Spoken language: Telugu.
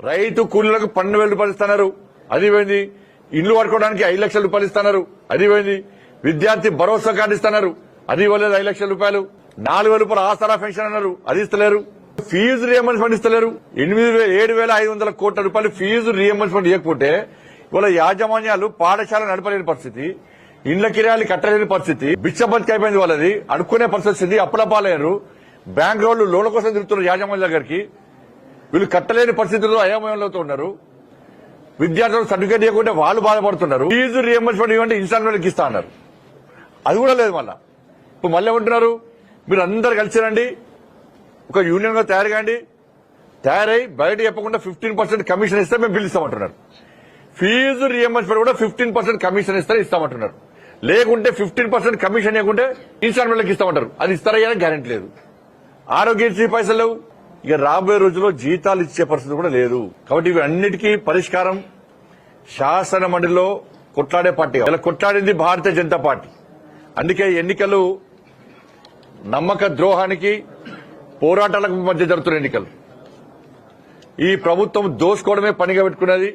రైతు కూలీలకు 12,000 రూపాయలు ఇస్తున్నారు, అది పోయింది. ఇల్లు కట్టుకోవడానికి 5 లక్షల రూపాయలు ఇస్తున్నారు, అది పోయింది. విద్యార్థి భరోసా కార్డు ఇస్తున్నారు, అది ఇవ్వలేదు 5 లక్షల రూపాయలు. 4,000 రూపాయలు ఆసరా పెన్షన్ అన్నారు, అది ఇస్తలేరు. ఫీజు రియంబర్స్మెంట్ ఇస్తలేరు. 7,500 కోట్ల రూపాయలు ఫీజు రియంబర్స్మెంట్ ఇవ్వకపోతే ఇవాళ యాజమాన్యాలు పాఠశాల నడపలేని పరిస్థితి, ఇండ్ల కిరాయిలు కట్టలేని పరిస్థితి, బిచ్చబతికి అయిపోయింది. వాళ్ళది అడుక్కునే పరిస్థితి వచ్చింది, అప్పుల పాలయ్యారు. బ్యాంక్ వాళ్ళు లోన్ల కోసం తిరుగుతున్నారు యాజమాన్యాల దగ్గరికి. వీళ్ళు కట్టలేని పరిస్థితుల్లో అయోమయంలో ఉన్నారు. విద్యార్థులకు సర్టిఫికేట్ ఇవ్వకుంటే వాళ్ళు బాధపడుతున్నారు. ఫీజు రియంబర్స్మెంట్ ఇవ్వండి ఇన్స్టాల్మెంట్కి ఇస్తా అన్నారు, అది కూడా లేదు. ఇప్పుడు మళ్ళీ ఏమంటున్నారు, మీరు అందరు కలిసి రండి, ఒక యూనియన్ గా తయారై బయట చెప్పకుండా 15% కమిషన్ ఇస్తే మేము బిల్ ఇస్తామంటున్నారు. ఫీజు రియంబర్స్మెంట్ కూడా 15% కమిషన్ ఇస్తామంటున్నారు. లేకుంటే 15% కమిషన్ ఇవ్వకుంటే ఇన్స్టాల్మెంట్లకు ఇస్తామంటారు, అది ఇస్తారయ్యా గ్యారెంటీ లేదు. ఆరోగ్యశ్రీ పైసలు లేవు. ఇక రాబోయే రోజుల్లో జీతాలు ఇచ్చే పరిస్థితి కూడా లేదు. కాబట్టి ఇవి అన్నిటికీ పరిష్కారం శాసన మండలిలో కొట్లాడే పార్టీ. ఇలా కొట్లాడింది భారతీయ జనతా పార్టీ. అందుకే ఎన్నికలు నమ్మక ద్రోహానికి పోరాటాలకు మధ్య జరుగుతున్న ఎన్నికలు. ఈ ప్రభుత్వం దోసుకోవడమే పనిగా పెట్టుకున్నది.